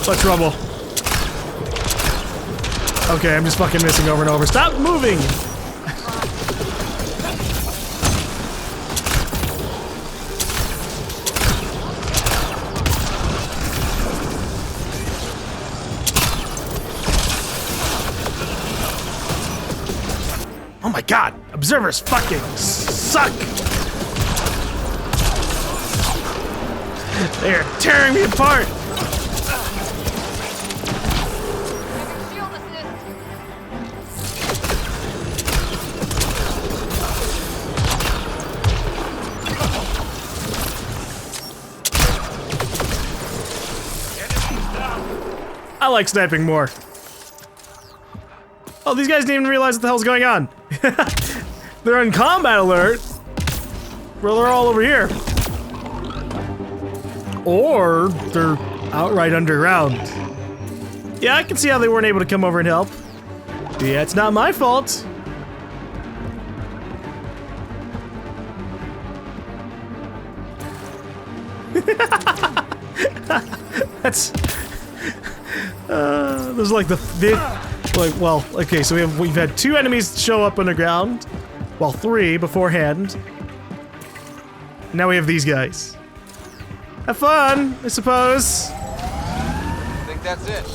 What trouble? Okay, I'm just fucking missing over and over. Stop moving! Oh my god! Observers fucking suck! They're tearing me apart! I like sniping more. Oh, these guys didn't even realize what the hell's going on. They're in combat alert. Well, they're all over here. Or they're outright underground. Yeah, I can see how they weren't able to come over and help. Yeah, it's not my fault. That's... there's like well, okay, so we've had 2 enemies show up underground. Well, 3 beforehand. Now we have these guys. Have fun, I suppose. I think that's it.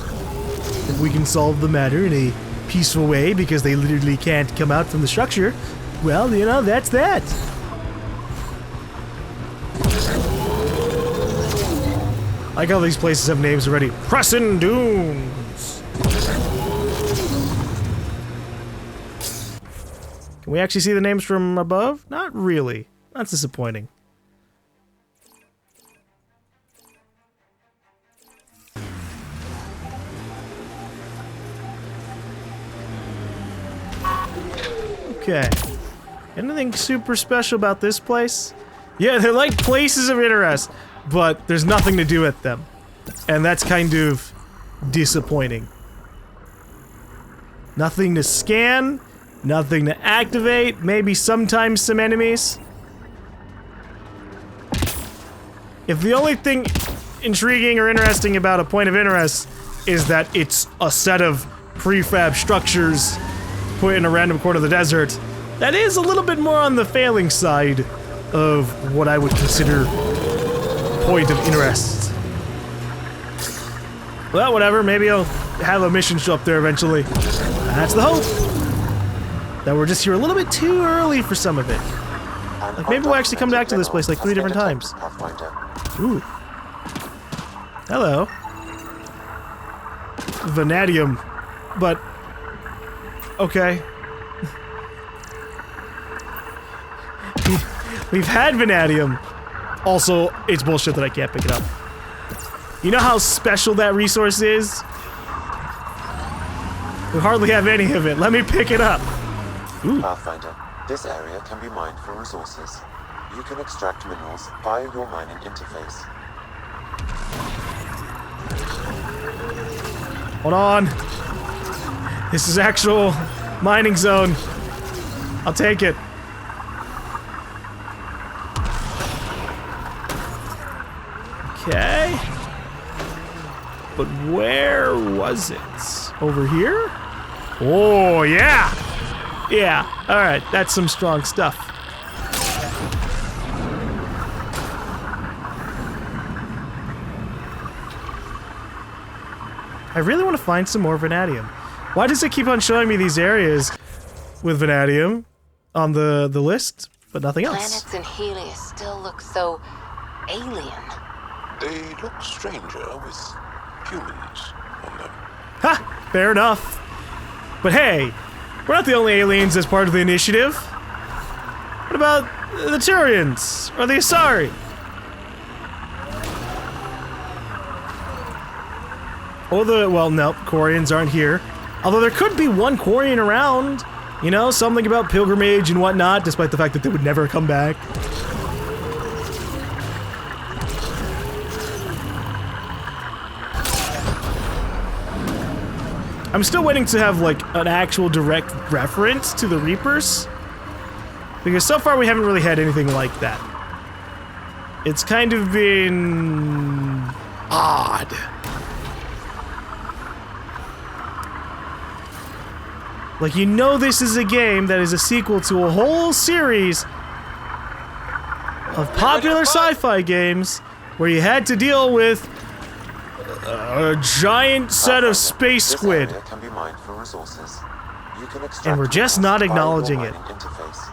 If we can solve the matter in a peaceful way because they literally can't come out from the structure, well, you know, that's that. I like how these places have names already. Crescent Dunes! Can we actually see the names from above? Not really. That's disappointing. Okay. Anything super special about this place? Yeah, they're like places of interest, but there's nothing to do with them. And that's kind of disappointing. Nothing to scan, nothing to activate, maybe sometimes some enemies. If the only thing intriguing or interesting about a point of interest is that it's a set of prefab structures put in a random corner of the desert, that is a little bit more on the failing side of what I would consider point of interest. Well, whatever, maybe I'll have a mission show up there eventually. That's the hope. That we're just here a little bit too early for some of it. Like, maybe we'll actually come back to this place like 3 different times. Ooh. Hello. Vanadium. But... okay. We've had vanadium. Also, it's bullshit that I can't pick it up. You know how special that resource is? We hardly have any of it. Let me pick it up. Ooh. Pathfinder, this area can be mined for resources. You can extract minerals via your mining interface. Hold on. This is actual mining zone. I'll take it. Okay. But where was it? Over here? Oh, yeah! Yeah, alright, that's some strong stuff. I really want to find some more vanadium. Why does it keep on showing me these areas with vanadium on the list, but nothing else? Planets in Helios still look so alien. They look stranger with humans on them. Ha! Fair enough. But hey, we're not the only aliens as part of the initiative. What about the Turians? Or the Asari? Or the, well, no, Quarians aren't here. Although there could be one Quarian around. You know, something about pilgrimage and whatnot, despite the fact that they would never come back. I'm still waiting to have, like, an actual direct reference to the Reapers. Because so far we haven't really had anything like that. It's kind of been odd. Like, you know this is a game that is a sequel to a whole series of popular sci-fi games where you had to deal with a giant set of space squid. This area can be mined for resources. You can extract And we're just not minerals via your acknowledging it. mining interface.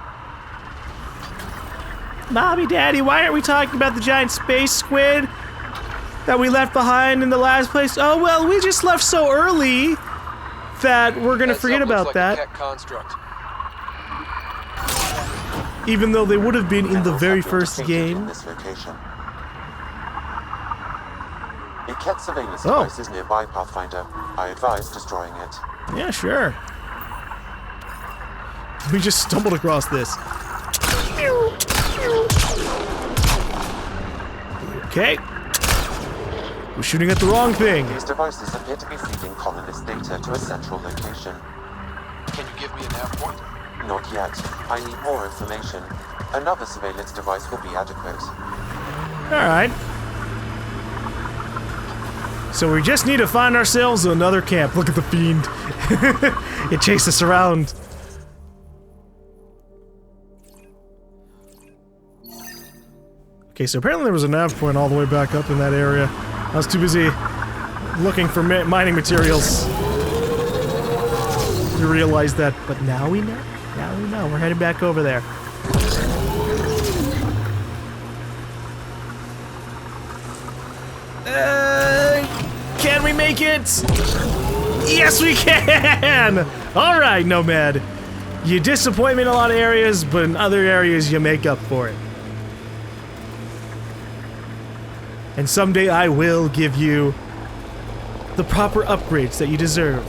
Mommy, Daddy, why aren't we talking about the giant space squid that we left behind in the last place? Oh, well, we just left so early that we're gonna forget about that. Kett construct. Even though they would have been in the Minerals very have been first depleted in game. this location. A Kett surveillance Oh. device is nearby, Pathfinder. I advise destroying it. Yeah, sure. We just stumbled across this. Okay. We're shooting at the wrong thing. These devices appear to be feeding colonist data to a central location. Can you give me a nav point? Not yet. I need more information. Another surveillance device will be adequate. Alright. So we just need to find ourselves another camp. Look at the fiend. It chased us around. Okay, so apparently there was a nav point all the way back up in that area. I was too busy looking for mining materials to realize that, but now we know. Now we know. We're headed back over there. Can we make it? Yes, we can! Alright, Nomad. You disappoint me in a lot of areas, but in other areas you make up for it. And someday I will give you the proper upgrades that you deserve.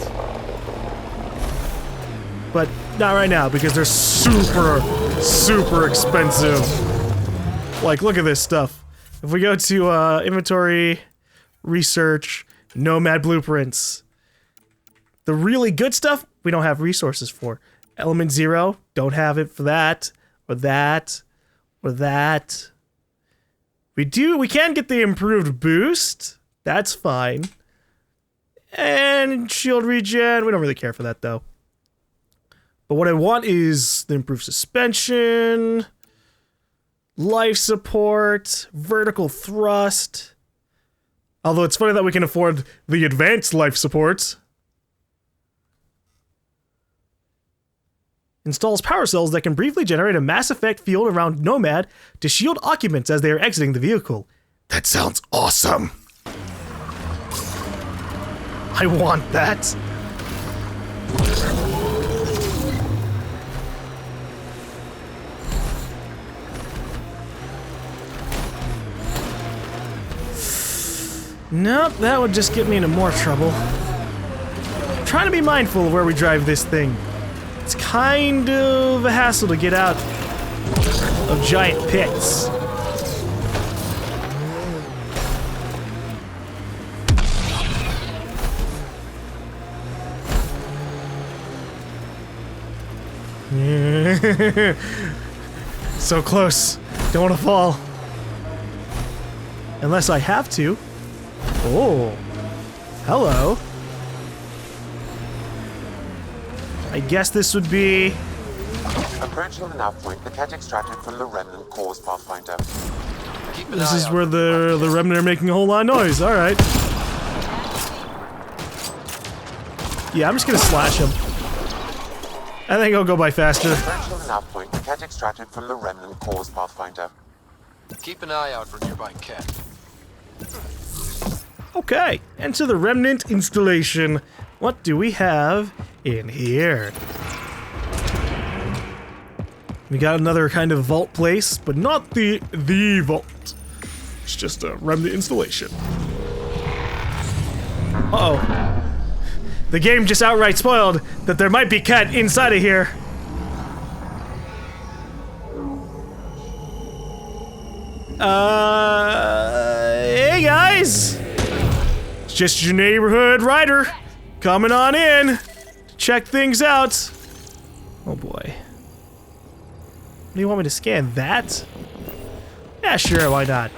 But not right now, because they're super, super expensive. Like, look at this stuff. If we go to inventory, research, Nomad blueprints, the really good stuff we don't have resources for. Element 0, don't have it for that, or that, or that. We can get the improved boost. That's fine. And shield regen, we don't really care for that though. But what I want is the improved suspension, life support, vertical thrust. Although it's funny that we can afford the advanced life support. Installs power cells that can briefly generate a mass effect field around Nomad to shield occupants as they are exiting the vehicle. That sounds awesome. I want that. Nope, that would just get me into more trouble. I'm trying to be mindful of where we drive this thing. It's kind of a hassle to get out of giant pits. So close. Don't want to fall. Unless I have to. Oh. Hello. I guess this would be... Approaching the nav point, the Kett extracted from the Remnant cores, Pathfinder. This is where the Remnant are making a whole lot of noise. Alright. Yeah, I'm just gonna slash him. I think I'll go by faster. Approaching the nav point, the Kett extracted from the Remnant cores, Pathfinder. Keep an eye out for nearby Kett. Okay, enter the Remnant installation. What do we have in here? We got another kind of vault place, but not the vault. It's just a Remnant installation. Uh-oh. The game just outright spoiled that there might be Kett inside of here. Hey guys! It's just your neighborhood Ryder coming on in to check things out. Oh boy. What do you want me to scan? That? Yeah, sure, why not?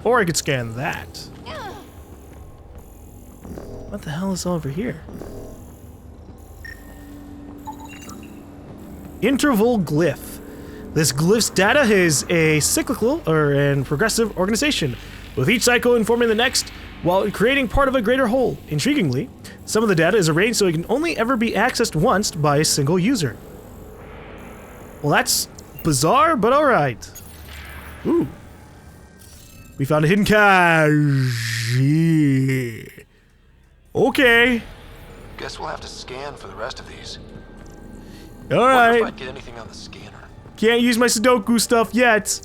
Or I could scan that. What the hell is over here? Interval glyph. This glyph's data is a cyclical and progressive organization, with each cycle informing the next while creating part of a greater whole. Intriguingly, some of the data is arranged so it can only ever be accessed once by a single user. Well, that's bizarre, but alright. Ooh. We found a hidden cache. Yeah. Okay. Guess we'll have to scan for the rest of these. All Wonder right. if I'd get anything on the scanner. Can't use my Sudoku stuff yet.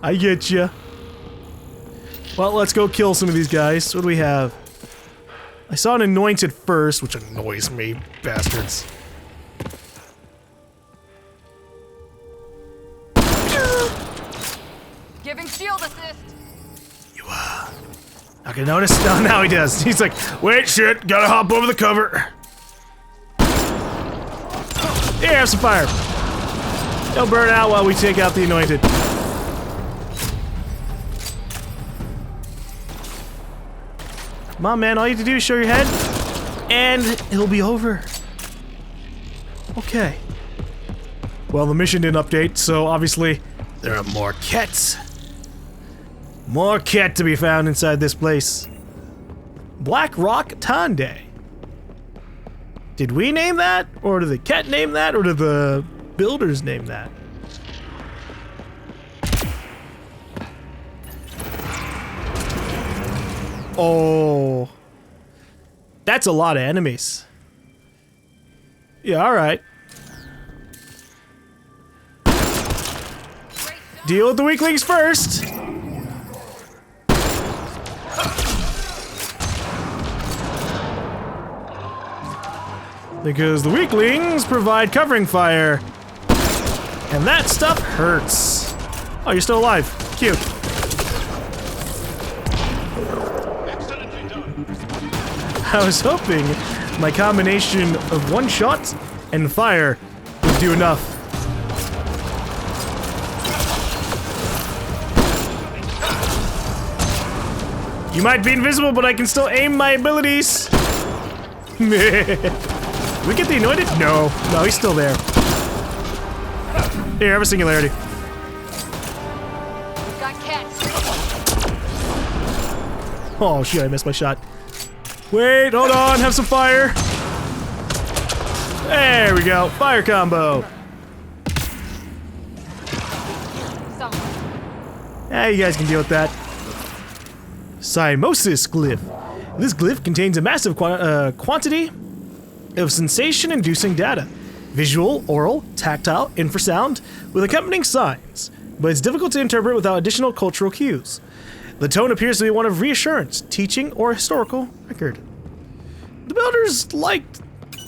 I get ya. Well, let's go kill some of these guys. What do we have? I saw an anointed first, which annoys me, bastards. Giving shield assist. You, not gonna notice? No, now he does. He's like, wait, shit, gotta hop over the cover. Here, have some fire. They'll burn out while we take out the anointed. Come on, man, all you have to do is show your head, and it'll be over. Okay. Well, the mission didn't update, so obviously there are more Ketts. More Kett to be found inside this place. Black Rock Tande. Did we name that? Or did the Kett name that? Or did the builders name that? Oh. That's a lot of enemies. Yeah, alright. Deal with the weaklings first. Because the weaklings provide covering fire. And that stuff hurts. Oh, you're still alive. Cute. I was hoping my combination of one shot and fire would do enough. You might be invisible, but I can still aim my abilities. Did we get the anointed? No. No, he's still there. Here, have a singularity. We've got Kett. Oh, shit, I missed my shot. Wait, hold on, have some fire. There we go. Fire combo. Yeah, you guys can deal with that. Cymosis glyph. This glyph contains a massive quantity of sensation-inducing data. Visual, oral, tactile, infrasound, with accompanying signs. But it's difficult to interpret without additional cultural cues. The tone appears to be one of reassurance, teaching, or historical record. The builders liked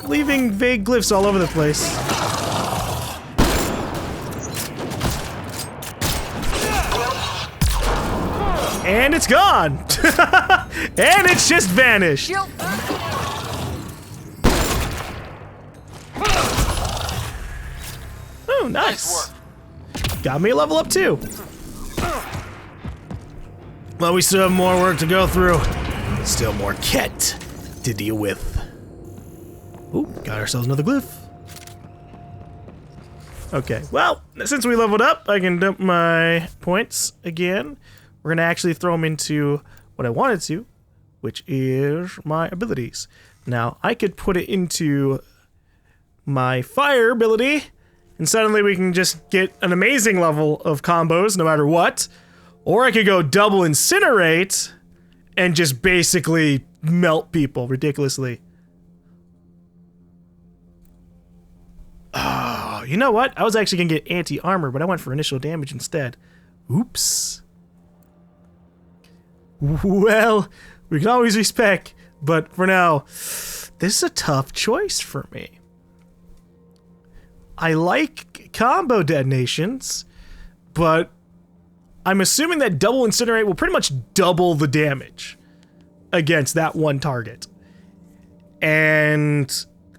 leaving vague glyphs all over the place. And it's gone! And it's just vanished! Shield. Oh, nice! Got me a level up too. Well, we still have more work to go through. Still more Kett to deal with. Ooh, got ourselves another glyph. Okay, well, since we leveled up, I can dump my points again. We're gonna actually throw them into what I wanted to, which is my abilities. Now, I could put it into my fire ability, and suddenly we can just get an amazing level of combos no matter what. Or I could go double incinerate and just basically melt people ridiculously. Oh, you know what? I was actually gonna get anti-armor, but I went for initial damage instead. Oops. Well, we can always respec, but for now, this is a tough choice for me. I like combo detonations, but I'm assuming that double incinerate will pretty much double the damage against that one target. And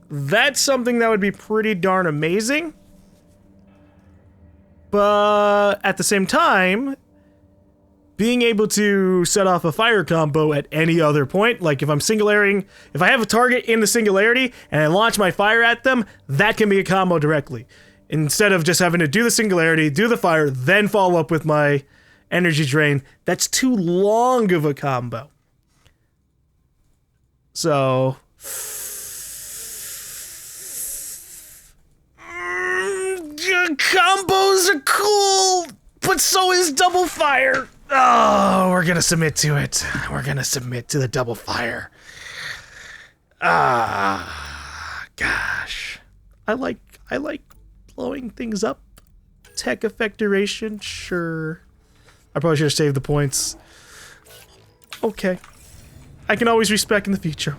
that's something that would be pretty darn amazing. But at the same time, being able to set off a fire combo at any other point, like if I'm singularing, if I have a target in the singularity and I launch my fire at them, that can be a combo directly. Instead of just having to do the singularity, do the fire, then follow up with my energy drain. That's too long of a combo. So... combos are cool, but so is double fire. Oh, we're gonna submit to it. We're gonna submit to the double fire. Ah, gosh. I like blowing things up. Tech effect duration, sure. I probably should have saved the points. Okay. I can always respec in the future.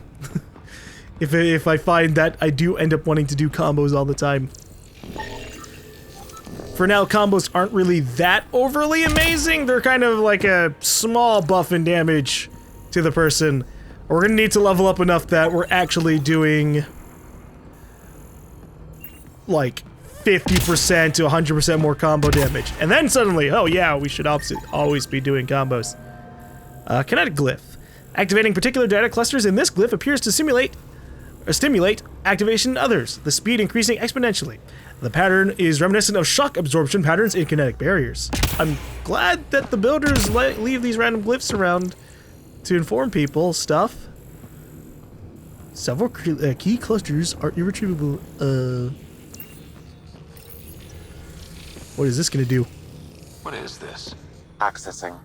if I find that I do end up wanting to do combos all the time. For now, combos aren't really that overly amazing. They're kind of like a small buff in damage to the person. We're gonna need to level up enough that we're actually doing like 50% to 100% more combo damage. And then suddenly, oh yeah, we should always be doing combos. Kinetic glyph. Activating particular data clusters in this glyph appears to stimulate activation in others, the speed increasing exponentially. The pattern is reminiscent of shock absorption patterns in kinetic barriers. I'm glad that the builders leave these random glyphs around to inform people stuff. Several key clusters are irretrievable. What is this gonna do? What is this? Accessing.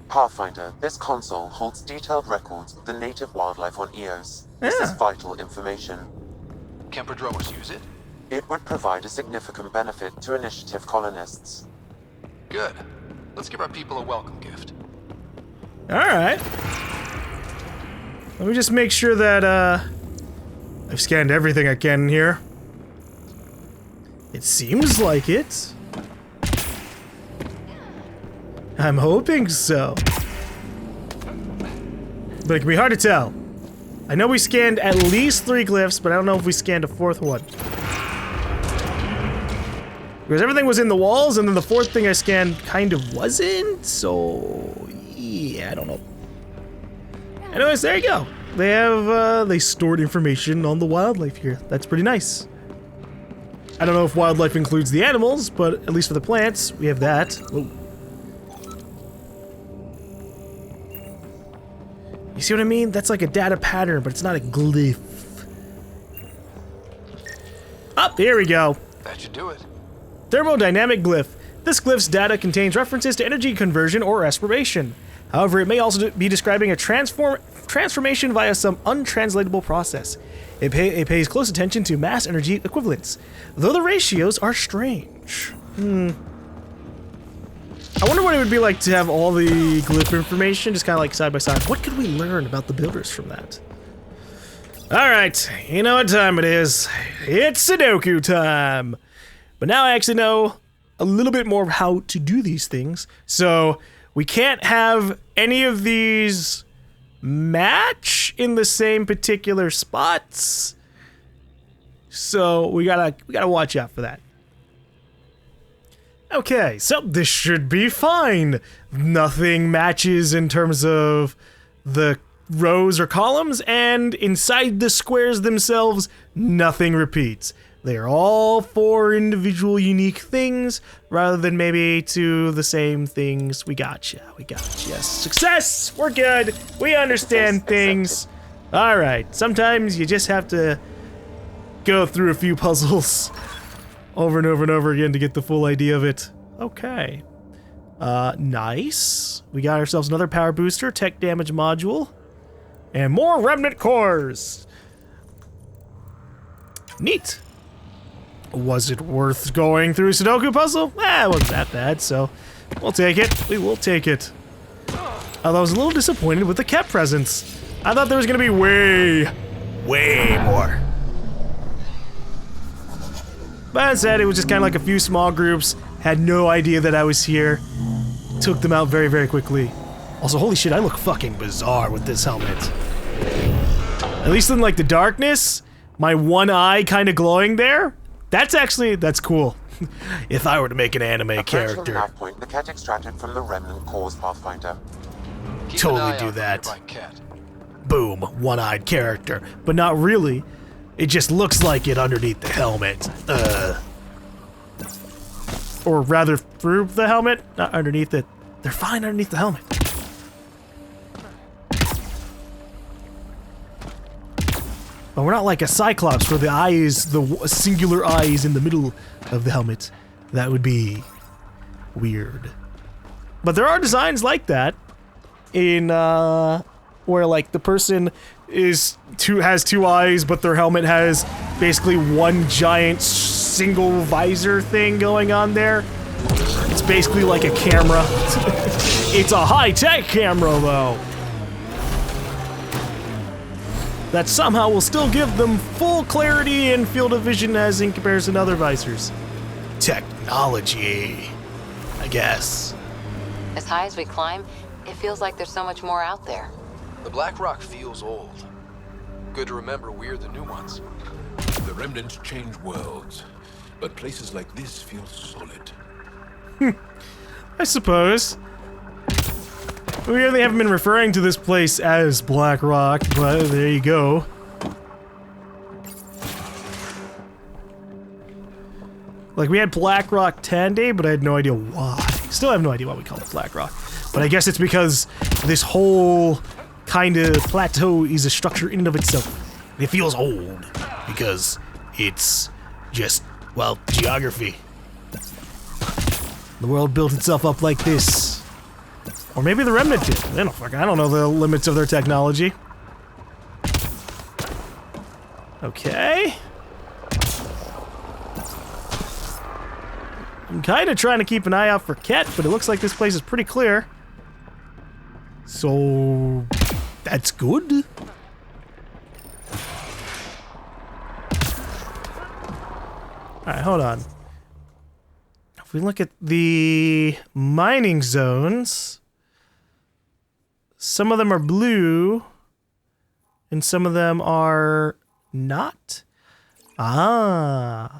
Pathfinder, this console holds detailed records of the native wildlife on Eos. This is vital information. Can Prodromos use it? It would provide a significant benefit to Initiative colonists. Good. Let's give our people a welcome gift. Alright. Let me just make sure that, I've scanned everything I can in here. It seems like it. I'm hoping so. But it can be hard to tell. I know we scanned at least 3 glyphs, but I don't know if we scanned a 4th one. Because everything was in the walls, and then the 4th thing I scanned kind of wasn't, so... yeah, I don't know. Anyways, there you go. They have, they stored information on the wildlife here. That's pretty nice. I don't know if wildlife includes the animals, but at least for the plants, we have that. Whoa. You see what I mean? That's like a data pattern, but it's not a glyph. Oh, here we go. That should do it. Thermodynamic glyph. This glyph's data contains references to energy conversion or respiration. However, it may also be describing a transformation via some untranslatable process. It pays close attention to mass energy equivalents, though the ratios are strange. I wonder what it would be like to have all the glyph information just kind of like side by side. What could we learn about the builders from that? Alright, you know what time it is. It's Sudoku time! But now I actually know a little bit more of how to do these things. So we can't have any of these match in the same particular spots. So we gotta watch out for that. Okay, so this should be fine. Nothing matches in terms of the rows or columns, and inside the squares themselves, nothing repeats. They are all 4 individual unique things, rather than maybe 2 the same things. We gotcha. Success! We're good. We understand things. Alright, sometimes you just have to go through a few puzzles over and over and over again to get the full idea of it. Okay. Nice. We got ourselves another power booster, tech damage module, and more remnant cores. Neat. Was it worth going through a Sudoku puzzle? It wasn't that bad, so we'll take it. We will take it. Although I was a little disappointed with the Kett presence. I thought there was gonna be way more. But instead, it was just kind of like a few small groups. Had no idea that I was here. Took them out very, very quickly. Also, holy shit, I look fucking bizarre with this helmet. At least in like the darkness, my one eye kind of glowing there. That's cool. If I were to make an anime Approach from character, nav point the Kett extracted from the Remnant cores, Pathfinder. Keep Totally an eye do out for that. nearby Kett. boom, one-eyed character. But not really. It just looks like it underneath the helmet. Or rather, through the helmet, not underneath it. They're fine underneath the helmet. But we're not like a Cyclops where the eye is, the singular eye is in the middle of the helmet. That would be weird. But there are designs like that in, where like the person has two eyes, but their helmet has basically one giant single visor thing going on there. It's basically like a camera. It's a high-tech camera, though. That somehow will still give them full clarity and field of vision as in comparison to other visors. Technology, I guess. As high as we climb, it feels like there's so much more out there. The Black Rock feels old. Good to remember we're the new ones. The remnants change worlds, but places like this feel solid. I suppose. We really haven't been referring to this place as Black Rock, but there you go. Like, we had Black Rock Tanday, but I had no idea why. Still have no idea why we call it Black Rock. But I guess it's because this whole kind of plateau is a structure in and of itself. And it feels old, because it's just, well, geography. The world built itself up like this. Or maybe the Remnant did. I don't know the limits of their technology. Okay. I'm kind of trying to keep an eye out for Kett, but it looks like this place is pretty clear. So that's good. Alright, hold on. If we look at the mining zones, some of them are blue, and some of them are not. I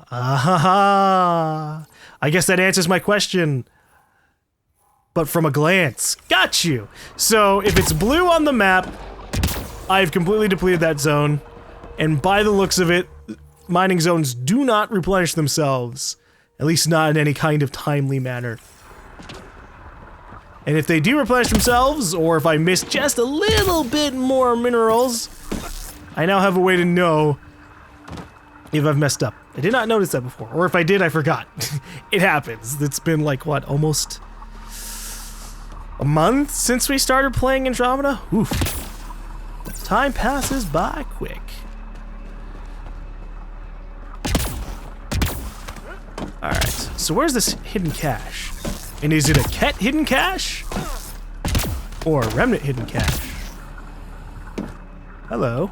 guess that answers my question. But from a glance. Got you! So, if it's blue on the map, I've completely depleted that zone. And by the looks of it, mining zones do not replenish themselves. At least not in any kind of timely manner. And if they do replenish themselves, or if I miss just a little bit more minerals, I now have a way to know if I've messed up. I did not notice that before. Or if I did, I forgot. It happens. It's been like, what, almost a month since we started playing Andromeda? Oof. Time passes by quick. Alright, so where's this hidden cache? And is it a Kett hidden cache? Or a Remnant hidden cache? Hello.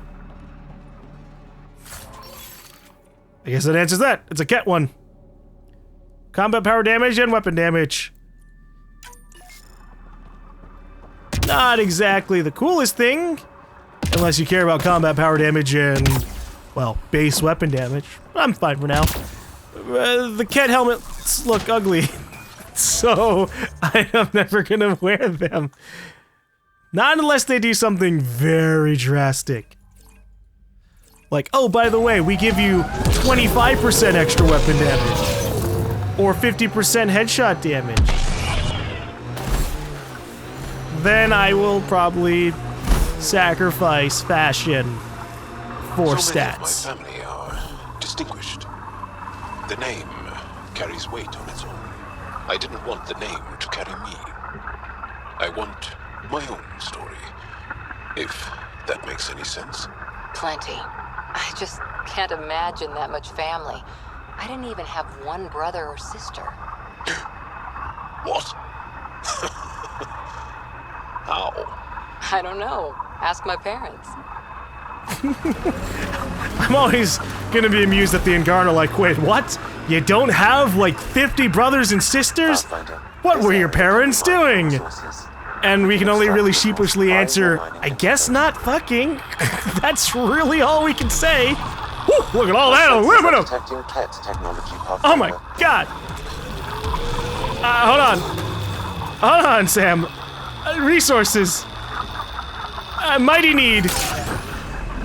I guess that answers that. It's a Kett one. Combat power damage and weapon damage. Not exactly the coolest thing. Unless you care about combat power damage and, well, base weapon damage. I'm fine for now. The Kett helmets look ugly. So, I am never gonna wear them. Not unless they do something very drastic. Like, oh, by the way, we give you 25% extra weapon damage. Or 50% headshot damage. Then I will probably sacrifice fashion for So many of stats. my family are distinguished. The name carries weight on its own. I didn't want the name to carry me. I want my own story, if that makes any sense. Plenty. I just can't imagine that much family. I didn't even have one brother or sister. What? How? I don't know. Ask my parents. I'm always gonna be amused at the Ingarn are like, wait, what? You don't have like 50 brothers and sisters? Pathfinder, What this were your area parents is mining doing? resources. And we can only really sheepishly answer, I guess not fucking. That's really all we can say. Woo, look at all that aluminum! Detecting Kett technology pathfinder. Oh my god! Hold on. Hold on, Sam. Resources. Mighty need.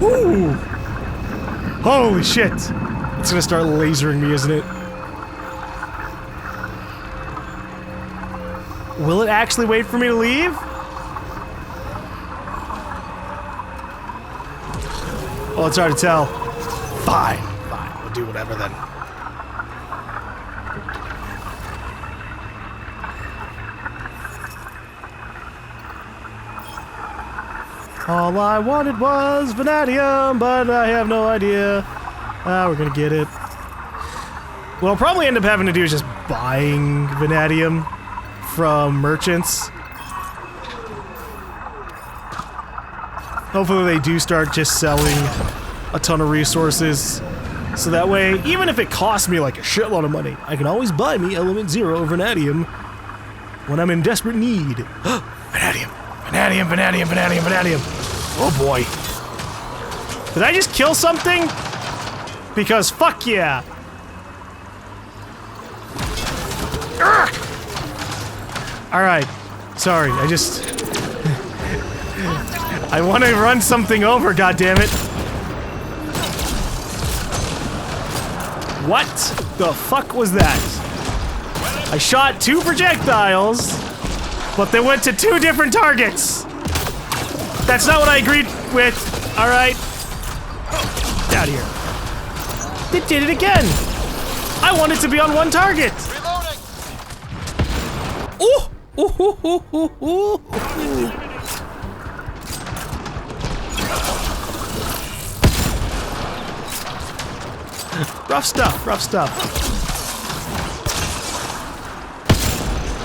Ooh. Holy shit. It's gonna start lasering me, isn't it? Will it actually wait for me to leave? Oh, it's hard to tell. Fine. Fine. We'll do whatever then. All I wanted was vanadium, but I have no idea how we're gonna get it. What I'll probably end up having to do is just buying vanadium from merchants. Hopefully they do start just selling a ton of resources. So that way, even if it costs me like a shitload of money, I can always buy me Element Zero vanadium when I'm in desperate need. Vanadium! Vanadium, vanadium, vanadium, vanadium! Oh boy. Did I just kill something? Because fuck yeah! Alright. Sorry, I just... I want to run something over, goddammit. What the fuck was that? I shot 2 projectiles, but they went to 2 different targets. That's not what I agreed with. Alright. Get out of here. They did it again. I wanted to be on 1 target. Ooh! Ooh, ooh, ooh, ooh, ooh. Rough stuff, rough stuff.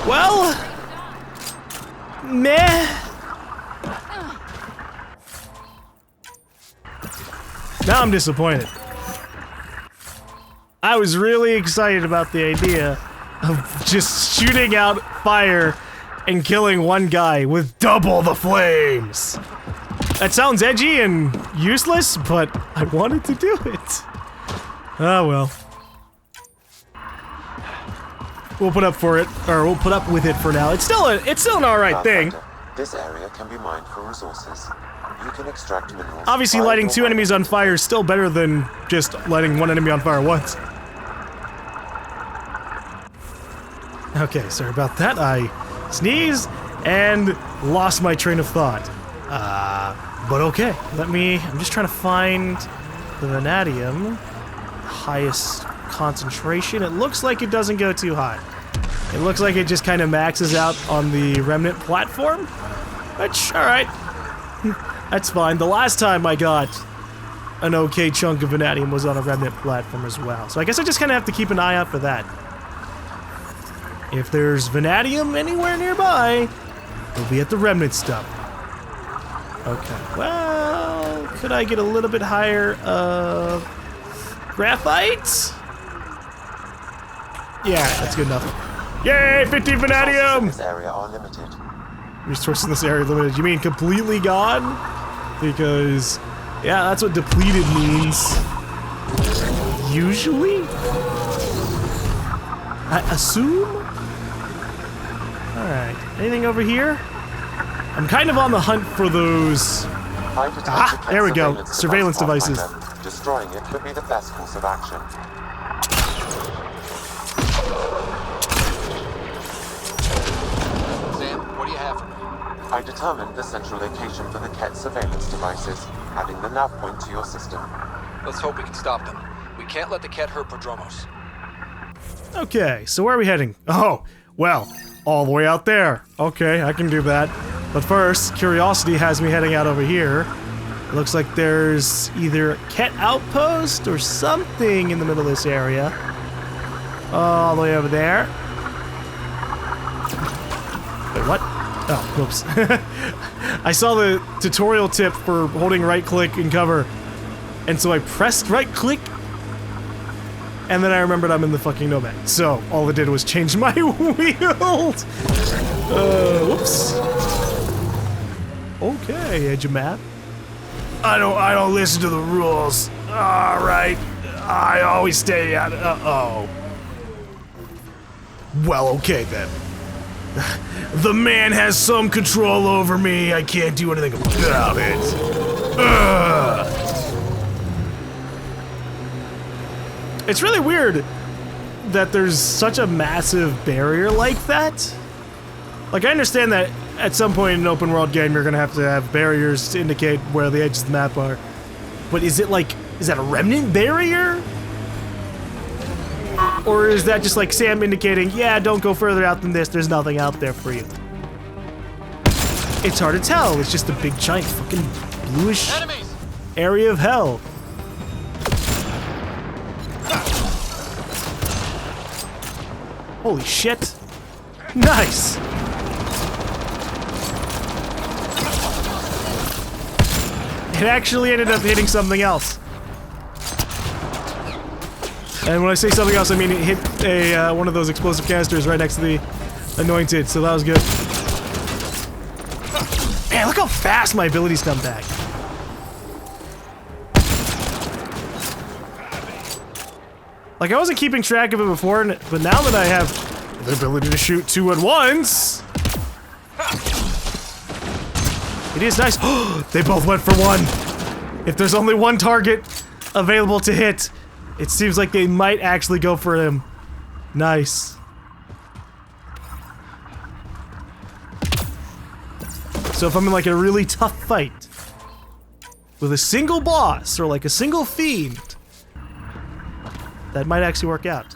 Well, meh. Now I'm disappointed. I was really excited about the idea of just shooting out fire and killing 1 guy with double the flames. That sounds edgy and useless, but I wanted to do it. Oh well. We'll put up for it, or we'll put up with it for now. It's still an alright thing. This area can be mined for resources. You can extract minerals. Obviously, lighting 2 enemies on fire is still better than just lighting 1 enemy on fire once. Okay, sorry about that. I sneezed and lost my train of thought. But okay. I'm just trying to find the vanadium. Highest concentration. It looks like it doesn't go too high. It looks like it just kind of maxes out on the Remnant platform. Which, alright. That's fine. The last time I got an okay chunk of vanadium was on a Remnant platform as well. So I guess I just kind of have to keep an eye out for that. If there's vanadium anywhere nearby, it'll be at the Remnant stuff. Okay. Well, could I get a little bit higher of graphite? Yeah, that's good enough. Yay, 50 vanadium! This area are limited. Resources in this area limited. You mean completely gone? Because, yeah, that's what depleted means. Usually? I assume? Alright. Anything over here? I'm kind of on the hunt for those... Ah, there we go. Surveillance devices. Destroying it would be the best course of action. Sam, what do you have for me? I determined the central location for the Kett surveillance devices, adding the nav point to your system. Let's hope we can stop them. We can't let the Kett hurt Prodromos. Okay, so where are we heading? Oh, well, all the way out there. Okay, I can do that. But first, curiosity has me heading out over here. It looks like there's either a Kett outpost or something in the middle of this area. All the way over there. Wait, what? Oh, whoops. I saw the tutorial tip for holding right-click and cover, and so I pressed right-click, and then I remembered I'm in the fucking Nomad. So, all it did was change my wheels! Whoops. Okay, Edge of Map. I don't listen to the rules. Alright. I always stay out of... Uh-oh. Well, okay then. The man has some control over me. I can't do anything about it. Ugh. It's really weird that there's such a massive barrier like that. Like, I understand that at some point in an open world game you're gonna have to have barriers to indicate where the edges of the map are. But is it like, is that a Remnant barrier? Or is that just like Sam indicating, yeah, don't go further out than this, there's nothing out there for you? It's hard to tell, it's just a big giant fucking bluish area of hell. Holy shit. Nice! It actually ended up hitting something else. And when I say something else, I mean it hit a one of those explosive canisters right next to the Anointed, so that was good. Man, look how fast my abilities come back. Like, I wasn't keeping track of it before, but now that I have the ability to shoot two at once... It is nice. They both went for one. If there's only one target available to hit, it seems like they might actually go for him. Nice. So if I'm in like a really tough fight with a single boss or like a single fiend, that might actually work out.